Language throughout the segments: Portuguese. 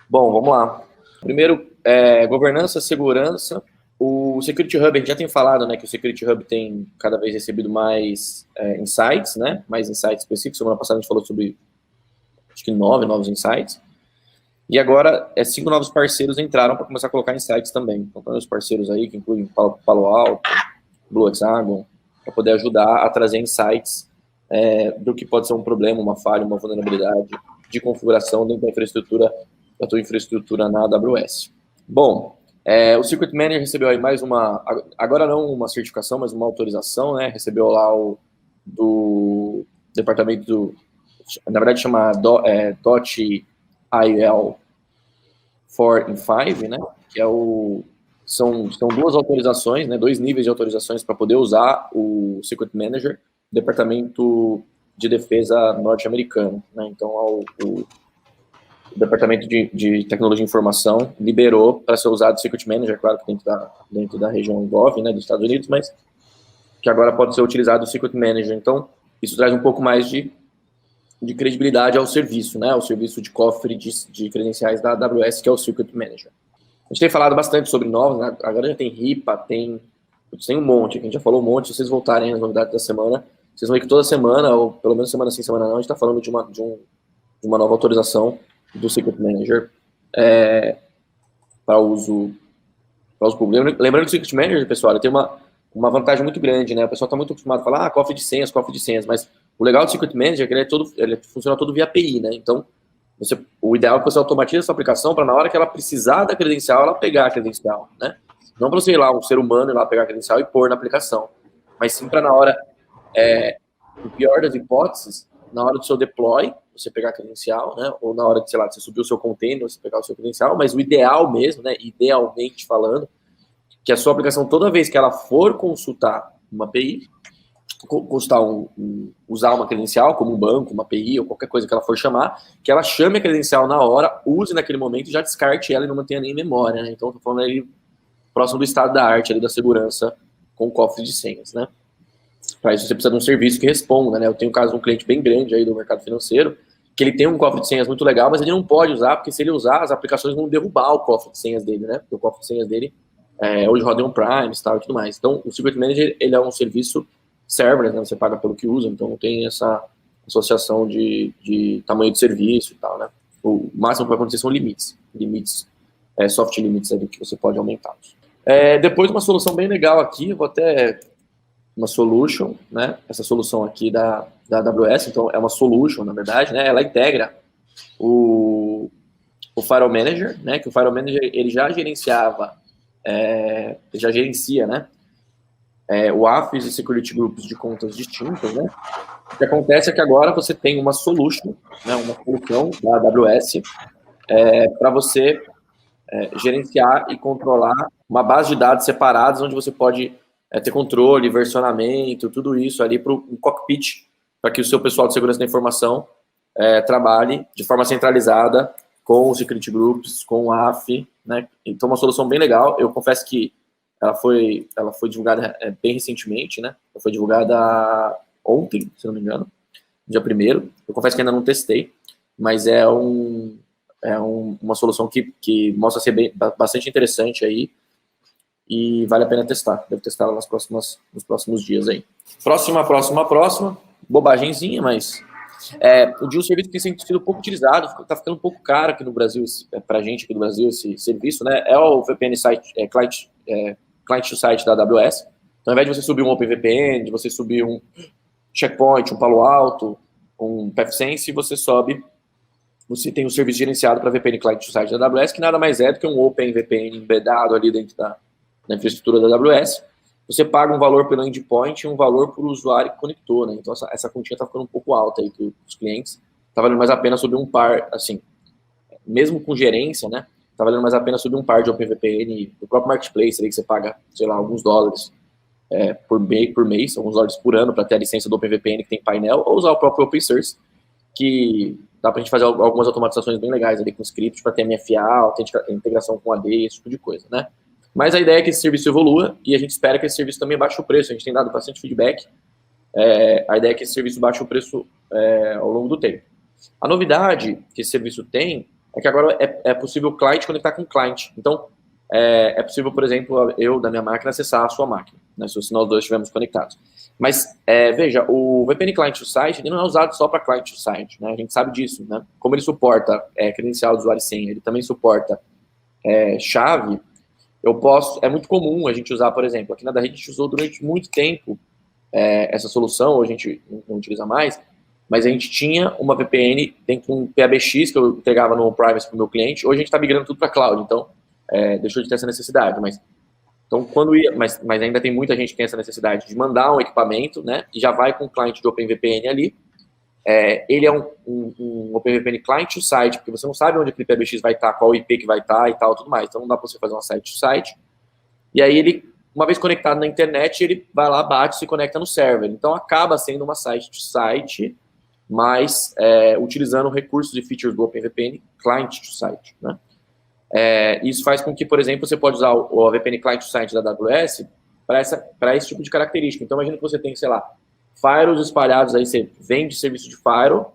Bom, vamos lá. Primeiro, governança, segurança. O Security Hub, a gente já tem falado, né, que o Security Hub tem cada vez recebido mais insights, né, mais insights específicos. Semana passada a gente falou sobre, acho que 9 novos insights. E agora, 5 novos parceiros entraram para começar a colocar insights também. Então, tem os parceiros aí, que incluem Palo Alto, Blue Hexagon, para poder ajudar a trazer insights do que pode ser um problema, uma falha, uma vulnerabilidade de configuração dentro da tua infraestrutura na AWS. Bom, o Secret Manager recebeu aí mais uma, agora não uma certificação, mas uma autorização, né? Recebeu lá do departamento na verdade chama .il 4 e 5, né? Que são 2 autorizações, né? 2 níveis de autorizações para poder usar o Secret Manager, Departamento de Defesa norte-americano, né? Então, o Departamento de Tecnologia e Informação liberou para ser usado o Secret Manager, claro que dentro da região GOV, né, dos Estados Unidos, mas que agora pode ser utilizado o Secret Manager. Então, isso traz um pouco mais de credibilidade ao serviço, né, ao serviço de cofre de credenciais da AWS, que é o Secret Manager. A gente tem falado bastante sobre novos, né? Agora já tem RIPA, tem um monte, a gente já falou um monte. Se vocês voltarem nas novidades da semana, vocês vão ver que toda semana, ou pelo menos semana sim, semana não, a gente está falando de uma nova autorização do Secret Manager para uso público. Lembrando que o Secret Manager, pessoal, ele tem uma vantagem muito grande, né? O pessoal está muito acostumado a falar, cofre de senhas, mas o legal do Secret Manager é que ele funciona todo via API, né? Então, o ideal é que você automatize essa aplicação para na hora que ela precisar da credencial, ela pegar a credencial, né? Não para você ir lá, um ser humano ir lá pegar a credencial e pôr na aplicação, mas sim para na hora, no pior das hipóteses, na hora do seu deploy, você pegar a credencial, né? Ou na hora de, sei lá, você subir o seu container, você pegar o seu credencial, mas o ideal mesmo, né? Idealmente falando, que a sua aplicação, toda vez que ela for consultar uma API, usar uma credencial, como um banco, uma API, ou qualquer coisa que ela for chamar, que ela chame a credencial na hora, use naquele momento e já descarte ela e não mantenha nem memória, né? Então, estou falando aí próximo do estado da arte, ali, da segurança com cofre de senhas, né? Para isso, você precisa de um serviço que responda, né? Eu tenho um caso de um cliente bem grande aí do mercado financeiro, que ele tem um cofre de senhas muito legal, mas ele não pode usar, porque se ele usar, as aplicações vão derrubar o cofre de senhas dele, né? Porque o cofre de senhas dele hoje roda um Prime e tal e tudo mais. Então, o Secret Manager, ele é um serviço serverless, né? Você paga pelo que usa, então não tem essa associação de tamanho de serviço e tal, né? O máximo que vai acontecer são limites, soft limits ali que você pode aumentar. Depois, uma solução bem legal aqui, eu vou até uma solution, né? Essa solução aqui da AWS, então é uma solution, na verdade, né? Ela integra o Firewall Manager, né? Que o Firewall Manager, ele já gerencia, né? O AFIS e Security Groups de contas distintas, né? O que acontece é que agora você tem uma solution, né? Uma solução da AWS para você gerenciar e controlar uma base de dados separadas, onde você pode ter controle, versionamento, tudo isso ali para um cockpit, para que o seu pessoal de segurança da informação trabalhe de forma centralizada com os security groups, com o AF, né? Então, uma solução bem legal. Eu confesso que ela foi divulgada bem recentemente, né? Ela foi divulgada ontem, se não me engano, dia 1º. Eu confesso que ainda não testei, mas é uma solução que mostra ser bastante interessante aí e vale a pena testar. Devo testar ela nos próximos dias aí. Próxima. Bobagemzinha, mas de um serviço que tem sido um pouco utilizado, está ficando um pouco caro aqui no Brasil, para a gente aqui do Brasil, esse serviço, né? É o VPN site, client to site da AWS. Então, ao invés de você subir um OpenVPN, de você subir um Checkpoint, um Palo Alto, um PathSense, você tem um serviço gerenciado para VPN Client to Site da AWS, que nada mais é do que um OpenVPN embedado ali dentro da infraestrutura da AWS. Você paga um valor pelo endpoint e um valor por usuário que conectou, né? Então, essa continha está ficando um pouco alta aí para os clientes. Está valendo mais a pena subir um par, assim, mesmo com gerência, né? Está valendo mais a pena subir um par de OpenVPN do próprio Marketplace, ali que você paga, sei lá, alguns dólares por mês, alguns dólares por ano para ter a licença do OpenVPN que tem painel, ou usar o próprio OpenSource, que dá para a gente fazer algumas automatizações bem legais ali com scripts para ter MFA, integração com AD, esse tipo de coisa, né? Mas a ideia é que esse serviço evolua e a gente espera que esse serviço também baixe o preço. A gente tem dado bastante feedback. A ideia é que esse serviço baixe o preço ao longo do tempo. A novidade que esse serviço tem é que agora é possível o cliente conectar com o cliente. Então, é possível, por exemplo, eu, da minha máquina, acessar a sua máquina, né, se nós dois estivermos conectados. Mas, veja, o VPN Client to Site, ele não é usado só para Client to Site, né? A gente sabe disso, né? Como ele suporta credencial do usuário e senha, ele também suporta chave, é muito comum a gente usar, por exemplo, aqui na da rede a gente usou durante muito tempo essa solução, hoje a gente não utiliza mais, mas a gente tinha uma VPN dentro de um PABX que eu entregava no Privacy para o meu cliente, hoje a gente está migrando tudo para cloud, então deixou de ter essa necessidade, então, mas ainda tem muita gente que tem essa necessidade de mandar um equipamento, né, e já vai com o cliente de OpenVPN ali. Ele é um OpenVPN client to site, porque você não sabe onde aquele PBX vai estar, qual IP que vai estar e tal, tudo mais. Então, não dá para você fazer uma site to site. E aí, ele, uma vez conectado na internet, ele vai lá, bate e se conecta no server. Então, acaba sendo uma site to site, mas utilizando recursos e features do OpenVPN client to site, né? Isso faz com que, por exemplo, você pode usar o VPN Client Site da AWS para esse tipo de característica. Então, imagina que você tem, sei lá, firewalls espalhados aí, você vende serviço de firewall,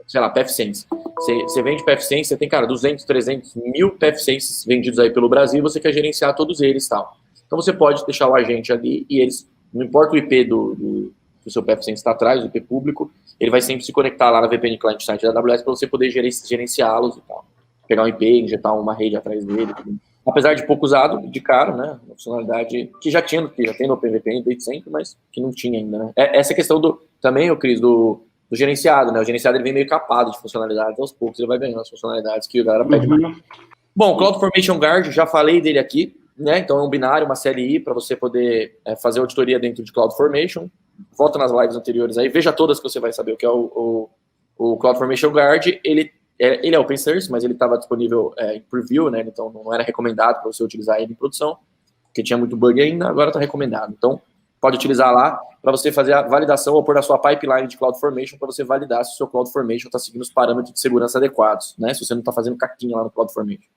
sei lá, PFSense. Você vende PFSense, você tem, cara, 200, 300, 1000 PFSenses vendidos aí pelo Brasil e você quer gerenciar todos eles e tal. Então, você pode deixar o agente ali e eles, não importa o IP do seu PFSense está atrás, o IP público, ele vai sempre se conectar lá na VPN Client Site da AWS para você poder gerenciá-los e tal. Pegar um IP, injetar uma rede atrás dele. Apesar de pouco usado, de cara, né? Uma funcionalidade que já tem no OpenVPN desde sempre, mas que não tinha ainda, né? Essa questão também, Cris, do gerenciado, né? O gerenciado ele vem meio capado de funcionalidades, aos poucos ele vai ganhando as funcionalidades que o galera pede mais. Bom, CloudFormation Guard, já falei dele aqui, né? Então é um binário, uma CLI, para você poder fazer auditoria dentro de CloudFormation. Volta nas lives anteriores aí, veja todas que você vai saber o que é o CloudFormation Guard. Ele é open source, mas ele estava disponível em preview, né? Então não era recomendado para você utilizar ele em produção, porque tinha muito bug ainda, agora está recomendado. Então, pode utilizar lá para você fazer a validação ou pôr na sua pipeline de CloudFormation para você validar se o seu CloudFormation está seguindo os parâmetros de segurança adequados, né? Se você não está fazendo caquinha lá no CloudFormation.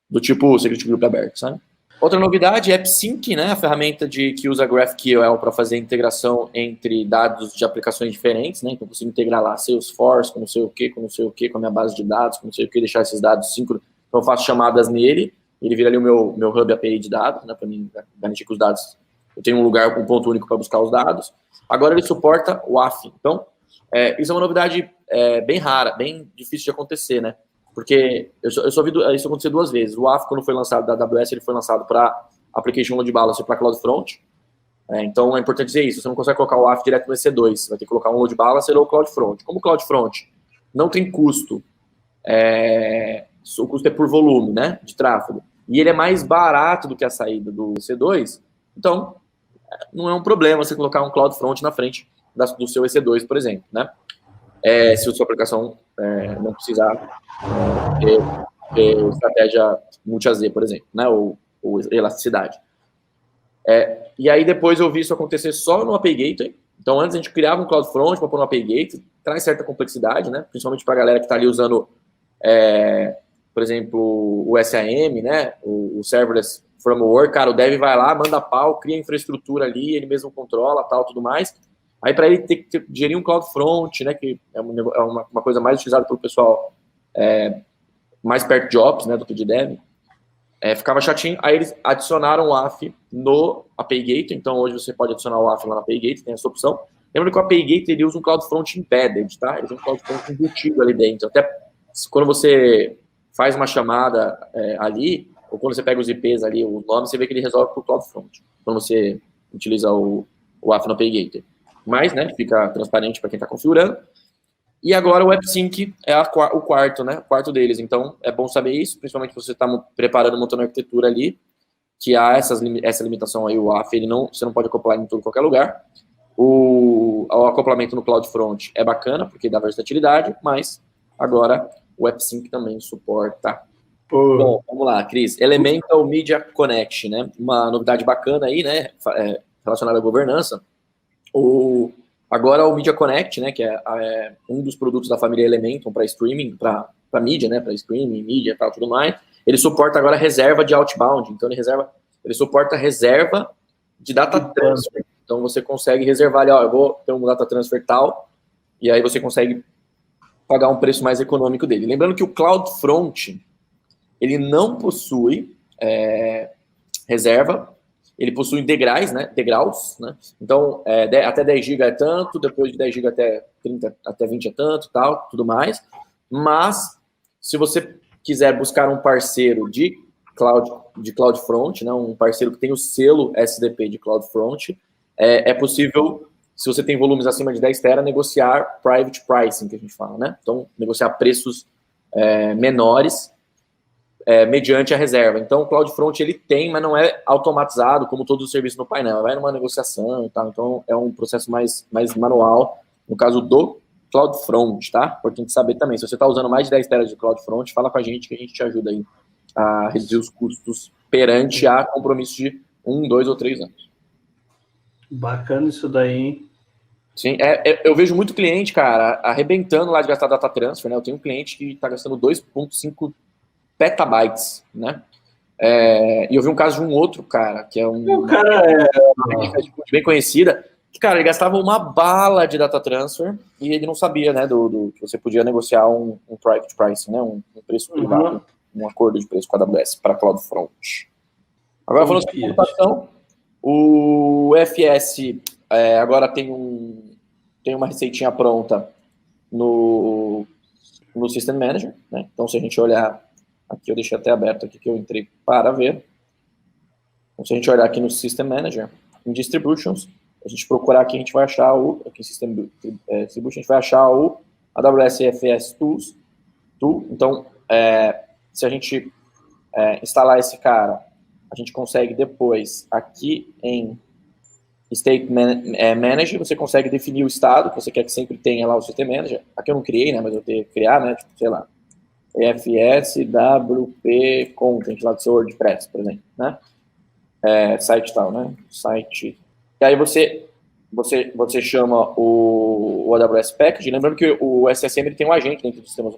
Do tipo Security Group aberto, sabe? Outra novidade é AppSync, né? A ferramenta que usa GraphQL para fazer integração entre dados de aplicações diferentes, né? Então, eu consigo integrar lá Salesforce com não sei o que, com não sei o que, com a minha base de dados, com não sei o que, deixar esses dados síncronos. Então, eu faço chamadas nele, ele vira ali o meu hub API de dados, né? Para mim garantir que os dados... Eu tenho um lugar, um ponto único para buscar os dados. Agora, ele suporta o WAF. Então, isso é uma novidade bem rara, bem difícil de acontecer, né? Porque eu só vi isso acontecer 2 vezes. O WAF, quando foi lançado da AWS, ele foi lançado para Application Load Balancer para CloudFront. Então, é importante dizer isso. Você não consegue colocar o WAF direto no EC2. Você vai ter que colocar um Load Balancer ou CloudFront. Como o CloudFront não tem custo, o custo é por volume, né, de tráfego, e ele é mais barato do que a saída do EC2, então, não é um problema você colocar um CloudFront na frente do seu EC2, por exemplo, né? Se a sua aplicação não precisar ter estratégia multi-AZ, por exemplo, né? Ou elasticidade. E aí depois eu vi isso acontecer só no API Gateway. Então antes a gente criava um CloudFront para pôr no API Gateway, traz certa complexidade, né? Principalmente para a galera que está ali usando, por exemplo, o SAM, né? O Serverless Framework, cara, o dev vai lá, manda pau, cria infraestrutura ali, ele mesmo controla, tal, tudo mais. Aí, para ele ter que gerir um CloudFront, né, que é uma coisa mais utilizada pelo pessoal mais perto de Ops, né, do que de Dev, ficava chatinho. Aí eles adicionaram o AF no API Gateway, então hoje você pode adicionar o AF lá na API Gateway, tem essa opção. Lembra que o API Gateway ele usa um CloudFront embedded, tá? Ele tem um CloudFront embutido ali dentro. Até quando você faz uma chamada ali, ou quando você pega os IPs ali, o nome, você vê que ele resolve por CloudFront, quando você utiliza o AF no API Gateway. Mas, né, fica transparente para quem está configurando. E agora o AppSync é o quarto, né, o quarto deles. Então, é bom saber isso, principalmente se você está preparando, montando a arquitetura ali, que há essa limitação aí, o AF, você não pode acoplar em qualquer lugar. O acoplamento no CloudFront é bacana, porque dá versatilidade, mas agora o AppSync também suporta. Bom, vamos lá, Cris. Elemental Media Connect, né, uma novidade bacana aí, né, relacionada à governança. Agora o Media Connect, né, que é um dos produtos da família Elemental para streaming, para mídia, né, para streaming, mídia e tal, tudo mais, ele suporta agora reserva de outbound, então ele suporta reserva de data transfer, então você consegue reservar ali, eu vou ter um data transfer tal, e aí você consegue pagar um preço mais econômico dele. Lembrando que o CloudFront, ele não possui reserva, ele possui degraus, né? Então, até 10 GB é tanto, depois de 10 GB até 30, até 20 é tanto, tal, tudo mais. Mas, se você quiser buscar um parceiro de CloudFront, né? Um parceiro que tem o selo SDP de CloudFront, é possível, se você tem volumes acima de 10 tera, negociar private pricing, que a gente fala, né? Então, negociar preços menores, mediante a reserva. Então, o CloudFront ele tem, mas não é automatizado como todos os serviços no painel. Vai numa negociação e tal. Então, é um processo mais manual, no caso do CloudFront, tá? Importante saber também. Se você está usando mais de 10 teras de CloudFront, fala com a gente que a gente te ajuda aí a reduzir os custos perante a compromisso de 1, 2 ou 3 anos. Bacana isso daí, hein? Sim, eu vejo muito cliente, cara, arrebentando lá de gastar data transfer, né? Eu tenho um cliente que está gastando 2,5 petabytes, né? E eu vi um caso de um outro cara, que é uma bem conhecida, que, cara, ele gastava uma bala de data transfer e ele não sabia, né, que você podia negociar um private pricing, né, um preço privado, um acordo de preço com a AWS para CloudFront. Agora, falando sobre computação, o FS agora tem uma receitinha pronta no System Manager, né? Então, se a gente olhar aqui, eu deixei até aberto aqui que eu entrei para ver. Então, se a gente olhar aqui no System Manager, em Distributions, a gente procurar aqui, a gente vai achar aqui em System Distribution, a gente vai achar o AWS FS Tools. Então, se a gente instalar esse cara, a gente consegue depois, aqui em State Manager, você consegue definir o estado, que você quer que sempre tenha lá o System Manager. Aqui eu não criei, né, mas eu tenho que criar, né, tipo, sei lá, FSWP Content, lá do seu WordPress, por exemplo, né? Site tal, né? Site. E aí você chama o AWS Package, lembrando que o SSM ele tem um agente dentro do sistema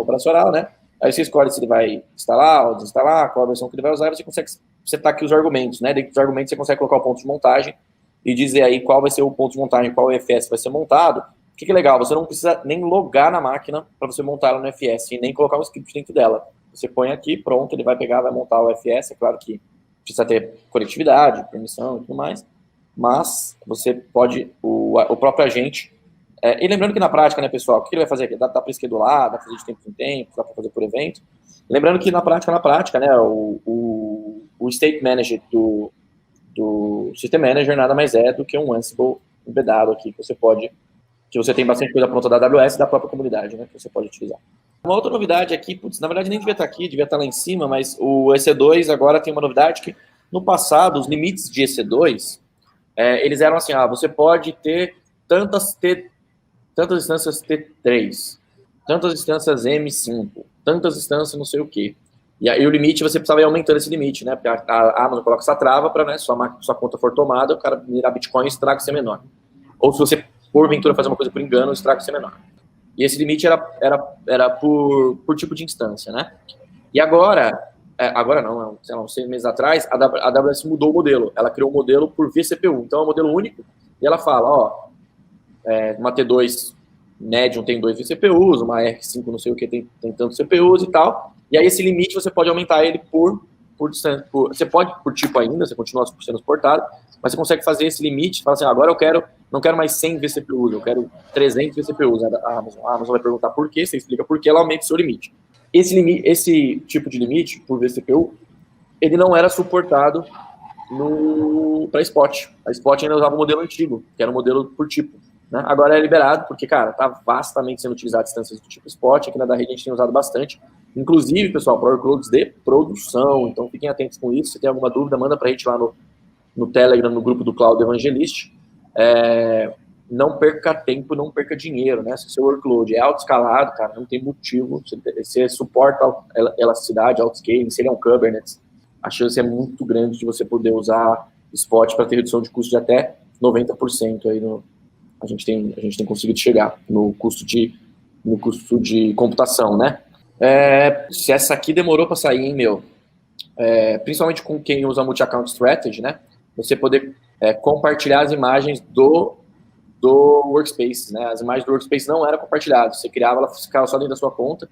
operacional, né? Aí você escolhe se ele vai instalar ou desinstalar, qual a versão que ele vai usar, e você consegue setar aqui os argumentos, né? Dentro dos argumentos você consegue colocar o ponto de montagem e dizer aí qual vai ser o ponto de montagem, qual FS vai ser montado. O que é legal, você não precisa nem logar na máquina para você montar ela no FS e nem colocar um script dentro dela. Você põe aqui, pronto, ele vai pegar, vai montar o FS, é claro que precisa ter conectividade, permissão e tudo mais, mas você pode, o próprio agente, e lembrando que na prática, né, pessoal, o que ele vai fazer aqui? Dá para schedular, dá para fazer de tempo em tempo, dá para fazer por evento. Lembrando que na prática, né, o State Manager do System Manager nada mais é do que um Ansible embedado aqui, que você tem bastante coisa pronta da AWS e da própria comunidade, né, que você pode utilizar. Uma outra novidade aqui, na verdade nem devia estar aqui, devia estar lá em cima, mas o EC2 agora tem uma novidade que, no passado, os limites de EC2, eles eram assim, você pode ter tantas instâncias T3, tantas instâncias M5, tantas instâncias não sei o quê. E aí o limite, você precisava ir aumentando esse limite, né? Porque a Amazon coloca essa trava para, né, sua conta for tomada, o cara mirar Bitcoin e o estrago ser menor. Ou se você, porventura, fazer uma coisa por engano, o estrago ser menor. E esse limite era por tipo de instância, né? E agora não, sei lá, uns 6 meses atrás, a AWS mudou o modelo. Ela criou um modelo por vCPU. Então é um modelo único. E ela fala, uma T2 Medium tem 2 vCPUs, uma R5 não sei o que tem tantos CPUs e tal. E aí esse limite você pode aumentar ele por distância. Você pode por tipo ainda, você continua sendo suportado, mas você consegue fazer esse limite, fala assim, agora não quero mais 100 vCPUs, eu quero 300 vCPUs. A Amazon vai perguntar por quê, você explica por que ela aumenta o seu limite. Esse tipo de limite por vCPU, ele não era suportado para Spot. A Spot ainda usava o modelo antigo, que era um modelo por tipo. Né? Agora é liberado, porque, cara, está vastamente sendo utilizado instâncias do tipo Spot, aqui na da rede a gente tem usado bastante. Inclusive, pessoal, para workloads de produção, então fiquem atentos com isso. Se tem alguma dúvida, manda para a gente lá no Telegram, no grupo do Cloud Evangelist. Não perca tempo, não perca dinheiro, né? Se o seu workload é auto-escalado, cara, não tem motivo. Você suporta elasticidade, auto-scaling, se ele é um Kubernetes, a chance é muito grande de você poder usar Spot para ter redução de custo de até 90% aí a gente tem conseguido chegar no custo de computação, né? Se essa aqui demorou para sair, hein, meu? Principalmente com quem usa multi-account strategy, né? Você poder compartilhar as imagens do do Workspace, né? As imagens do Workspace não eram compartilhadas, você criava, ela ficava só dentro da sua conta,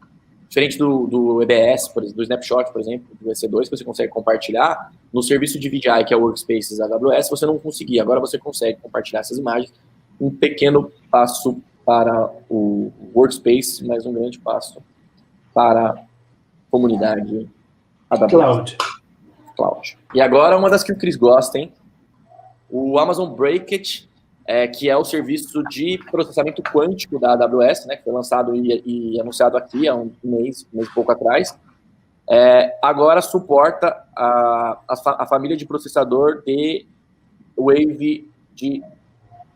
diferente do EBS, por exemplo, do Snapshot, por exemplo, do EC2, que você consegue compartilhar, no serviço de VDI, que é o Workspaces da AWS, você não conseguia, agora você consegue compartilhar essas imagens, um pequeno passo para o Workspace, mas um grande passo para a comunidade AWS. Cloud. E agora, uma das que o Cris gosta, hein? O Amazon Braket, que é o serviço de processamento quântico da AWS, né, que foi lançado e anunciado aqui há um mês e pouco atrás, agora suporta a família de processador de Wave de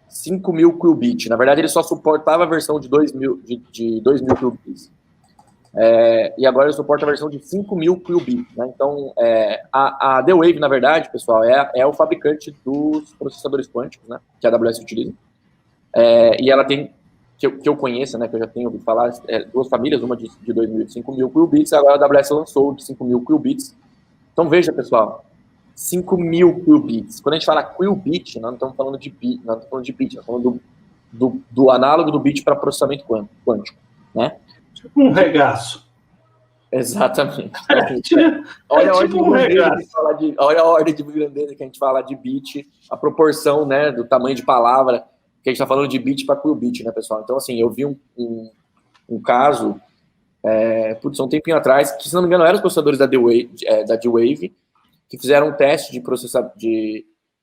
5.000 qubits. Na verdade, ele só suportava a versão de 2.000 qubits. E agora ele suporta a versão de 5.000 qubits. Né? Então, a D-Wave, na verdade, pessoal, é o fabricante dos processadores quânticos, né, que a AWS utiliza. E ela tem, que eu conheça, né, que eu já tenho ouvido falar, duas famílias, uma de 2.000 e 5.000 qubits, agora a AWS lançou de 5.000 qubits. Então, veja, pessoal, 5.000 qubits. Quando a gente fala qubit, nós não estamos falando de bit, nós estamos falando de bit, nós estamos falando do análogo do bit para processamento quântico, né? Tipo um regaço. Exatamente. Olha a ordem de grandeza que a gente fala de bit, a proporção, né, do tamanho de palavra, que a gente está falando de bit para qubit, né, pessoal? Então, assim, eu vi um caso, um tempinho atrás, que, se não me engano, eram os processadores da D-Wave, que fizeram um teste de processador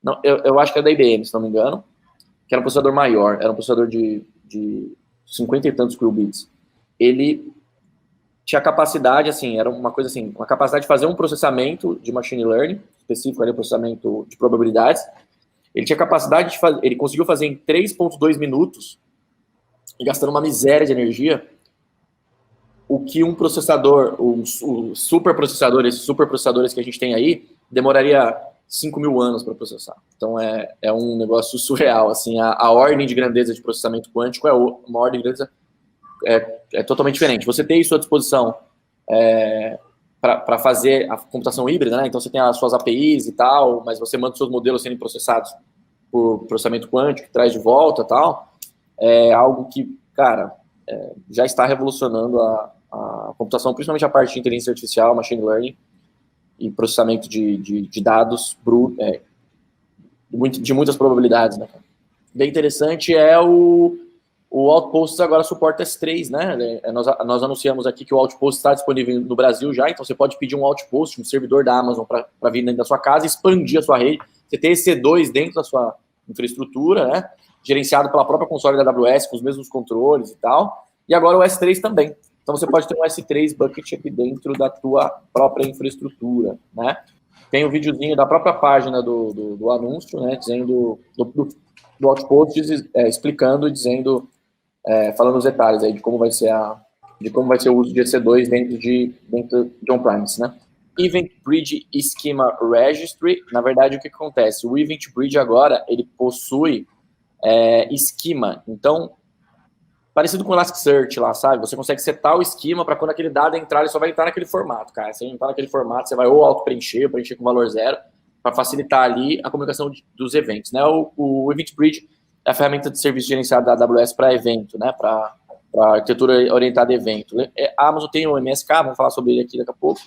não, eu acho que é da IBM, se não me engano, que era um processador maior, era um processador de 50 e tantos qubits. Ele tinha capacidade, assim, era uma coisa assim, uma capacidade de fazer um processamento de machine learning, específico ali, processamento de probabilidades. Ele tinha capacidade de fazer, ele conseguiu fazer em 3,2 minutos, e gastando uma miséria de energia, o que um processador, o superprocessador, esses superprocessadores que a gente tem aí, demoraria 5.000 anos para processar. Então, é um negócio surreal, assim, a ordem de grandeza de processamento quântico é uma ordem de grandeza totalmente diferente. Você tem à sua disposição para fazer a computação híbrida, né? Então você tem as suas APIs e tal, mas você manda os seus modelos serem processados por processamento quântico, que traz de volta e tal. É algo que, cara, já está revolucionando a computação, principalmente a parte de inteligência artificial, machine learning e processamento de dados de muitas probabilidades, né? Bem interessante o Outposts agora suporta S3, né? Nós anunciamos aqui que o Outpost está disponível no Brasil já, então você pode pedir um Outpost, um servidor da Amazon para vir dentro da sua casa e expandir a sua rede. Você tem EC2 dentro da sua infraestrutura, né? Gerenciado pela própria console da AWS, com os mesmos controles e tal. E agora o S3 também. Então você pode ter um S3 bucket aqui dentro da tua própria infraestrutura, né? Tem um videozinho da própria página do anúncio, né? Dizendo do Outpost, explicando e dizendo, falando os detalhes aí de como vai ser o uso de EC2 dentro de on-premise, né? Event Bridge Schema Registry, na verdade, o que acontece? O Event Bridge agora, ele possui esquema, então, parecido com o Elasticsearch lá, sabe? Você consegue setar o esquema para quando aquele dado entrar, ele só vai entrar naquele formato, cara. Se ele entrar naquele formato, você vai ou auto-preencher, preencher com valor zero, para facilitar ali a comunicação dos eventos, né? O Event Bridge é a ferramenta de serviço gerenciado da AWS para evento, né? Para arquitetura orientada a evento. A Amazon tem o MSK, vamos falar sobre ele aqui daqui a pouco,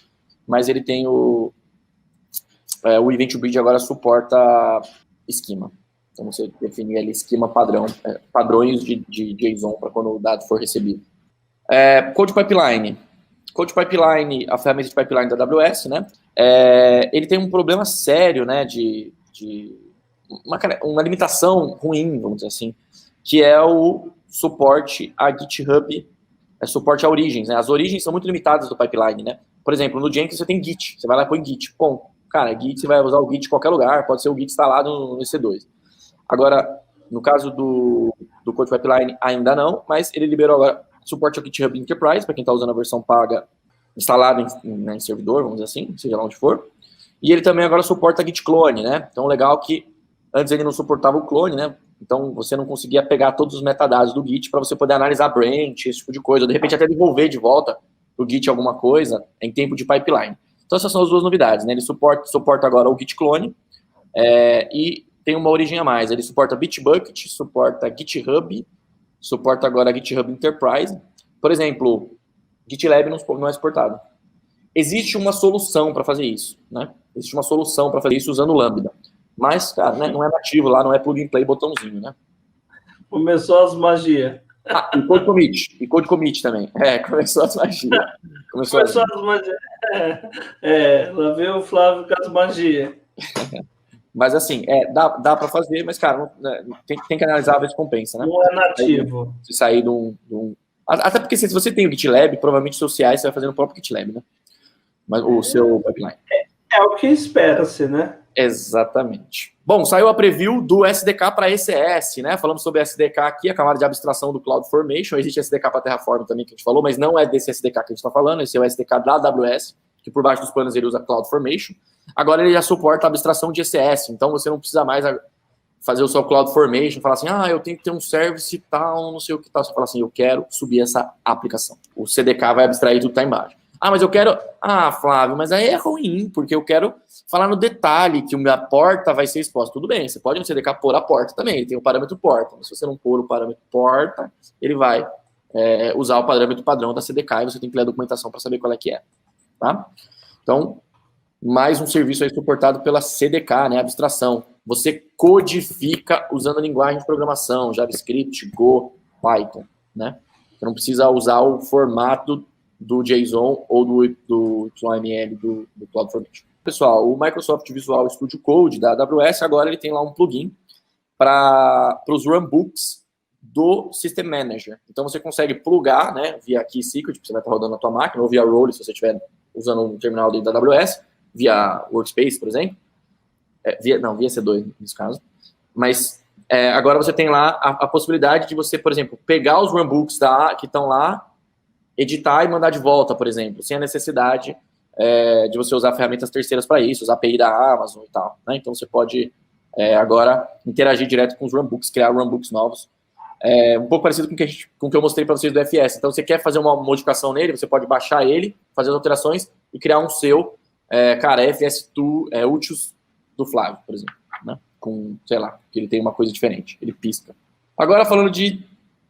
mas ele tem o Event Bridge agora suporta esquema. Então você definir ali esquema padrão, padrões de JSON para quando o dado for recebido. Code Pipeline. Code Pipeline, a ferramenta de pipeline da AWS, né? Ele tem um problema sério, né? De uma limitação ruim, vamos dizer assim, que é o suporte a GitHub, suporte a origens, né? As origens são muito limitadas do pipeline, né? Por exemplo, no Jenkins você tem Git, você vai lá e põe Git. Bom, cara, Git, você vai usar o Git em qualquer lugar, pode ser o Git instalado no EC2. Agora, no caso do Code Pipeline, ainda não, mas ele liberou agora suporte ao GitHub Enterprise, para quem está usando a versão paga instalada em servidor, vamos dizer assim, seja lá onde for. E ele também agora suporta Git Clone, né? Então, legal que antes ele não suportava o clone, né? Então, você não conseguia pegar todos os metadados do Git para você poder analisar branch, esse tipo de coisa, ou de repente até devolver de volta para o Git alguma coisa em tempo de pipeline. Então, essas são as duas novidades, né? Ele suporta agora o Git Clone e tem uma origem a mais. Ele suporta Bitbucket, suporta GitHub, suporta agora GitHub Enterprise. Por exemplo, GitLab não é suportado. Existe uma solução para fazer isso, né? Existe uma solução para fazer isso usando o Lambda. Mas, cara, né, não é nativo lá, não é plug and play botãozinho, né? Começou as magias. E code commit. E code commit também. Começou as magias. Começou as magias. Lá veio o Flávio com as magias. Mas assim, dá para fazer, mas, cara, tem que analisar a vez compensa, né? Não é nativo. Se sair de um... Até porque se você tem o GitLab, provavelmente o seu CI você vai fazer no próprio GitLab, né? Mas o seu pipeline. É o que espera-se, né? Exatamente. Bom, saiu a preview do SDK para ECS, né? Falamos sobre SDK aqui, a camada de abstração do CloudFormation. Existe SDK para Terraform também, que a gente falou, mas não é desse SDK que a gente está falando. Esse é o SDK da AWS, que por baixo dos panos ele usa CloudFormation. Agora ele já suporta a abstração de ECS, então você não precisa mais fazer o seu CloudFormation, falar assim, eu tenho que ter um service tal, não sei o que tal. Você fala assim, eu quero subir essa aplicação. O CDK vai abstrair tudo que está embaixo. Mas eu quero... Flávio, mas aí é ruim, porque eu quero falar no detalhe que a porta vai ser exposta. Tudo bem, você pode no CDK pôr a porta também, ele tem o parâmetro porta. Mas se você não pôr o parâmetro porta, ele vai usar o parâmetro padrão da CDK e você tem que ler a documentação para saber qual é que é. Tá? Então, mais um serviço aí suportado pela CDK, né, abstração. Você codifica usando a linguagem de programação, JavaScript, Go, Python, né? Você não precisa usar o formato do JSON ou do YML do CloudFormation. Pessoal, o Microsoft Visual Studio Code da AWS, agora ele tem lá um plugin para os runbooks do System Manager. Então, você consegue plugar, né, via KeySecret, que você vai estar rodando na tua máquina, ou via Role, se você estiver usando um terminal dentro da AWS, via Workspace, por exemplo. Via C2, nesse caso. Mas agora você tem lá a possibilidade de você, por exemplo, pegar os runbooks que estão lá, editar e mandar de volta, por exemplo, sem a necessidade de você usar ferramentas terceiras para isso, usar API da Amazon e tal, né? Então você pode agora interagir direto com os runbooks, criar runbooks novos. Um pouco parecido com o que eu mostrei para vocês do FS. Então, você quer fazer uma modificação nele, você pode baixar ele, fazer as alterações e criar um seu, FS2 úteis do Flávio, por exemplo, né? Com, sei lá, que ele tem uma coisa diferente, ele pisca. Agora, falando de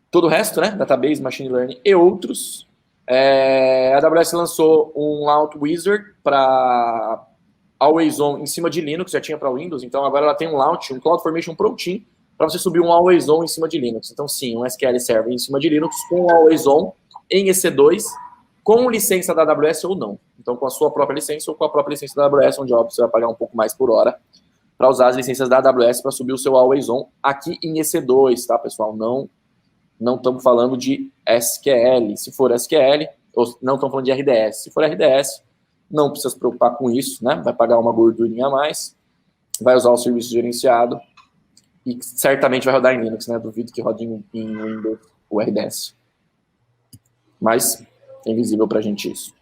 todo o resto, né? Database, Machine Learning e outros, a AWS lançou um Launch Wizard para Always On em cima de Linux, já tinha para Windows, então agora ela tem um Launch, um CloudFormation prontinho, para você subir um Always On em cima de Linux. Então, sim, um SQL Server em cima de Linux com um Always On em EC2, com licença da AWS ou não. Então, com a sua própria licença ou com a própria licença da AWS, onde você vai pagar um pouco mais por hora para usar as licenças da AWS para subir o seu Always On aqui em EC2, tá, pessoal? Não estamos falando de SQL. Se for SQL, ou não estamos falando de RDS. Se for RDS, não precisa se preocupar com isso, né? Vai pagar uma gordurinha a mais, vai usar o serviço gerenciado e certamente vai rodar em Linux, né? Duvido que rode em Windows o RDS. Mas é invisível para a gente isso.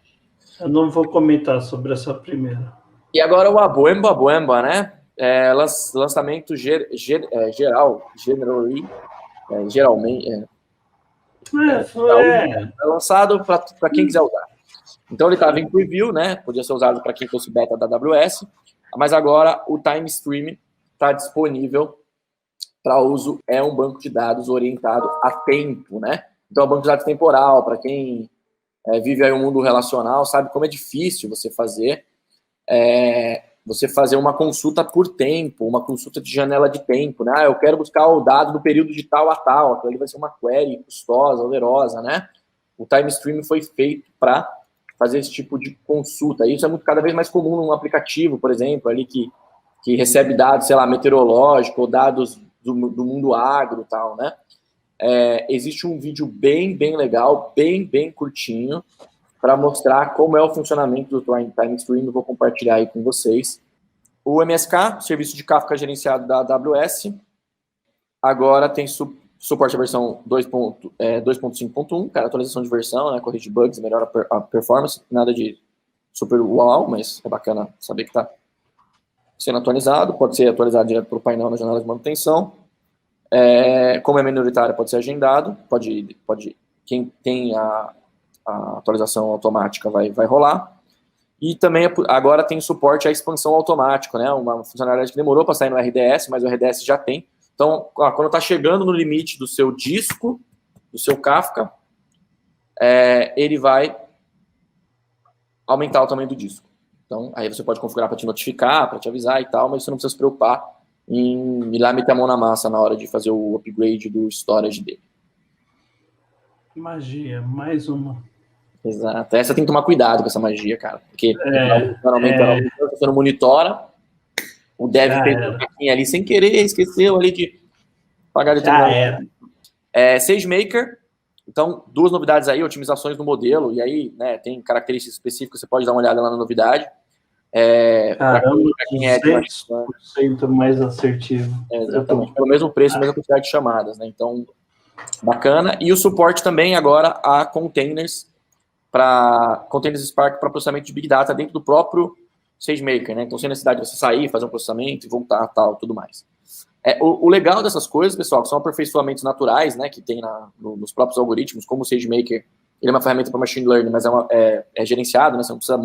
Eu não vou comentar sobre essa primeira. E agora o Abuemba, né? Lançamento geralmente. É lançado para quem quiser usar. Então ele estava em preview, né? Podia ser usado para quem fosse beta da AWS, mas agora o Time Stream está disponível para uso. É um banco de dados orientado a tempo, né? Então é um banco de dados temporal, para quem vive aí um mundo relacional, sabe como é difícil você fazer uma consulta por tempo, uma consulta de janela de tempo, né? Eu quero buscar o dado do período de tal a tal, então ele vai ser uma query custosa, onerosa, né? O Time Stream foi feito para fazer esse tipo de consulta. Isso é cada vez mais comum num aplicativo, por exemplo, ali que recebe dados, sei lá, meteorológico, ou dados do mundo agro e tal, né? Existe um vídeo bem legal, bem curtinho, para mostrar como é o funcionamento do Time Stream. Eu vou compartilhar aí com vocês. O MSK, serviço de Kafka gerenciado da AWS, agora tem suporte à versão 2.5.1, cara, atualização de versão, né, corrige bugs, melhora a performance, nada de super uau, mas é bacana saber que está sendo atualizado, pode ser atualizado direto para o painel na janela de manutenção. Como é minoritário, pode ser agendado, quem tem a atualização automática vai rolar. E também agora tem suporte à expansão automática, né? Uma funcionalidade que demorou para sair no RDS, mas o RDS já tem. Então, quando está chegando no limite do seu disco, do seu Kafka, ele vai aumentar o tamanho do disco. Então, aí você pode configurar para te notificar, para te avisar e tal, mas você não precisa se preocupar em ir lá meter a mão na massa na hora de fazer o upgrade do storage dele. Magia, mais uma. Exato. Essa tem que tomar cuidado com essa magia, cara. Porque aumentando, você não monitora, o dev fez um pouquinho ali sem querer, esqueceu ali de pagar determinado. SageMaker. Então, 2 novidades aí, otimizações no modelo, e aí, né, tem características específicas, você pode dar uma olhada lá na novidade. Caramba, 200% mais assertivo. Exatamente, pelo mesmo preço, mesma quantidade de chamadas, né? Então, bacana. E o suporte também agora a containers Spark para processamento de Big Data dentro do próprio SageMaker, né? Então, sem necessidade de você sair, fazer um processamento e voltar, tal, tudo mais. O legal dessas coisas, pessoal, que são aperfeiçoamentos naturais, né, que tem nos próprios algoritmos, como o SageMaker, ele é uma ferramenta para machine learning, mas é gerenciado, né? Você não precisa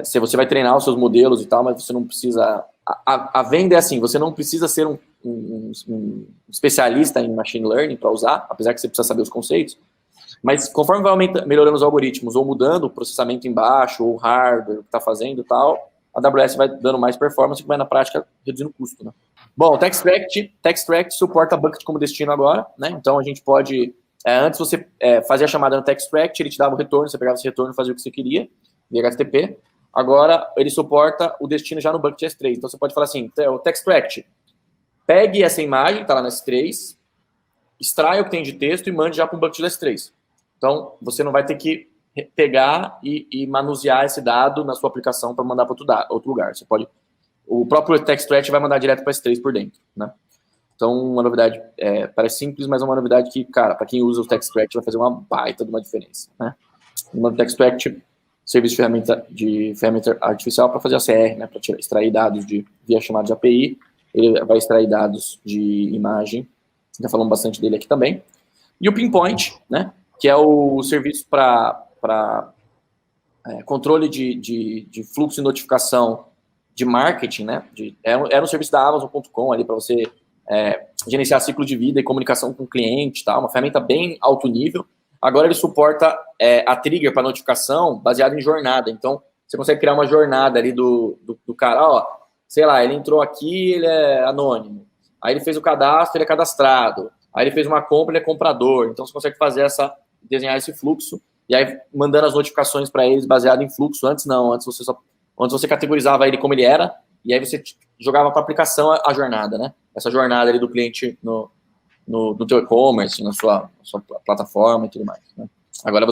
se você vai treinar os seus modelos e tal, mas você não precisa. A venda é assim, você não precisa ser um especialista em machine learning para usar, apesar que você precisa saber os conceitos. Mas conforme vai melhorando os algoritmos, ou mudando o processamento embaixo, ou o hardware que está fazendo e tal, a AWS vai dando mais performance, que vai na prática reduzindo o custo, né? Bom, o TextRact suporta bucket como destino agora, né? Então a gente pode, antes você fazia a chamada no TextRact, ele te dava o retorno, você pegava esse retorno e fazia o que você queria, via HTTP. Agora ele suporta o destino já no bucket S3. Então você pode falar assim, o TextRact, pegue essa imagem, está lá no S3, extrai o que tem de texto e mande já para o bucket do S3. Então você não vai ter que pegar e manusear esse dado na sua aplicação para mandar para outro lugar. Você pode, o próprio TextRact vai mandar direto para S3 por dentro, né? Então, uma novidade, parece simples, mas é uma novidade que, cara, para quem usa o TextRact vai fazer uma baita de uma diferença, né? O TextRact, serviço de ferramenta artificial para fazer a CR, né? Para extrair dados via chamada de API, ele vai extrair dados de imagem, já falamos bastante dele aqui também. E o Pinpoint, né? Que é o serviço para controle de fluxo e notificação de marketing, né? Era um serviço da Amazon.com ali para você gerenciar ciclo de vida e comunicação com o cliente, tá? Uma ferramenta bem alto nível. Agora ele suporta a trigger para notificação baseada em jornada. Então, você consegue criar uma jornada ali do cara, ó, sei lá, ele entrou aqui, ele é anônimo. Aí ele fez o cadastro, ele é cadastrado. Aí ele fez uma compra, ele é comprador. Então, você consegue desenhar esse fluxo e aí mandando as notificações para eles baseado em fluxo. Antes não, antes você categorizava ele como ele era e aí você jogava para a aplicação a jornada, né? Essa jornada ali do cliente no teu e-commerce, na sua plataforma e tudo mais, né? Agora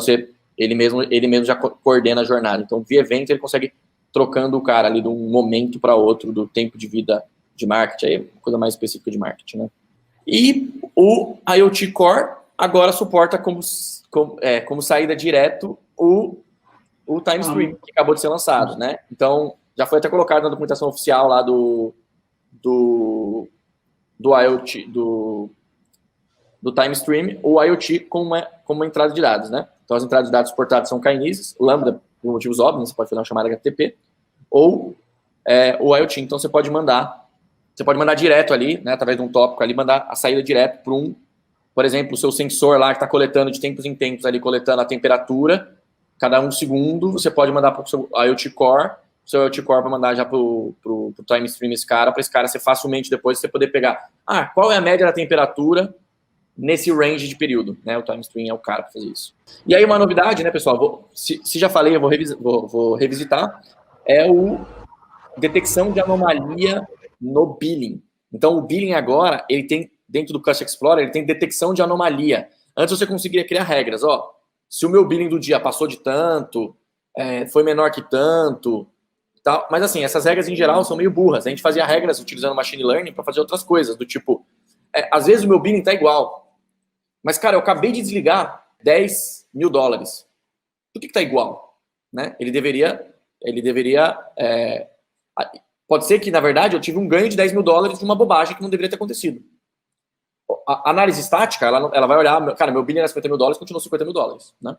ele mesmo já coordena a jornada. Então, via evento, ele consegue trocando o cara ali de um momento para outro, do tempo de vida de marketing, aí uma coisa mais específica de marketing, né? E o IoT Core agora suporta como saída direto o Time Stream, que acabou de ser lançado, né? Então, já foi até colocado na documentação oficial lá do IoT, do Time Stream, o IoT como uma entrada de dados, né? Então, as entradas de dados suportadas são Kinesis, Lambda, por motivos óbvios, você pode fazer uma chamada HTTP, ou o IoT. Então, você pode mandar direto ali, né, através de um tópico ali, mandar a saída direto para por exemplo, o seu sensor lá que está coletando de tempos em tempos ali, coletando a temperatura, cada 1 segundo, você pode mandar para o seu IoT Core, para mandar já para o Time Stream para esse cara ser facilmente depois você poder pegar, qual é a média da temperatura nesse range de período, né? O Time Stream é o cara para fazer isso. E aí uma novidade, né, pessoal, se já falei, eu vou revisitar, é o detecção de anomalia no billing. Então, o billing agora, ele tem, dentro do Cache Explorer, ele tem detecção de anomalia. Antes você conseguia criar regras, se o meu billing do dia passou de tanto, foi menor que tanto, tal. Mas assim, essas regras em geral são meio burras. A gente fazia regras utilizando machine learning para fazer outras coisas, do tipo, às vezes o meu billing tá igual, mas cara, eu acabei de desligar $10 mil. Por que tá igual? Né? Ele deveria pode ser que, na verdade, eu tive um ganho de $10 mil de uma bobagem que não deveria ter acontecido. A análise estática, ela vai olhar, cara, meu billing era $50 mil, continua $50 mil, né?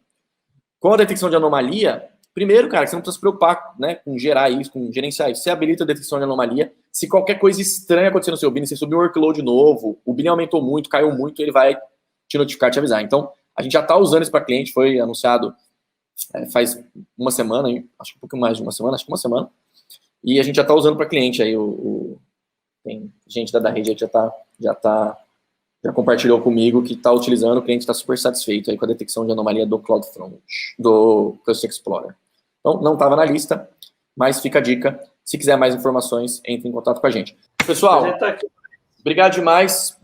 Com a detecção de anomalia, Primeiro, cara, que você não precisa se preocupar, né, com gerar isso, com gerenciar isso. Você habilita a detecção de anomalia. Se qualquer coisa estranha acontecer no seu BIM, você subiu um workload novo, o BIM aumentou muito, caiu muito, ele vai te notificar, te avisar. Então, a gente já está usando isso para cliente, foi anunciado faz uma semana, acho que um pouco mais de uma semana, acho que uma semana. E a gente já está usando para cliente aí, tem gente da rede que já compartilhou comigo que está utilizando, o cliente está super satisfeito aí com a detecção de anomalia do CloudFront, do Custom Explorer. Então, não estava na lista, mas fica a dica. Se quiser mais informações, entre em contato com a gente. Pessoal, obrigado demais.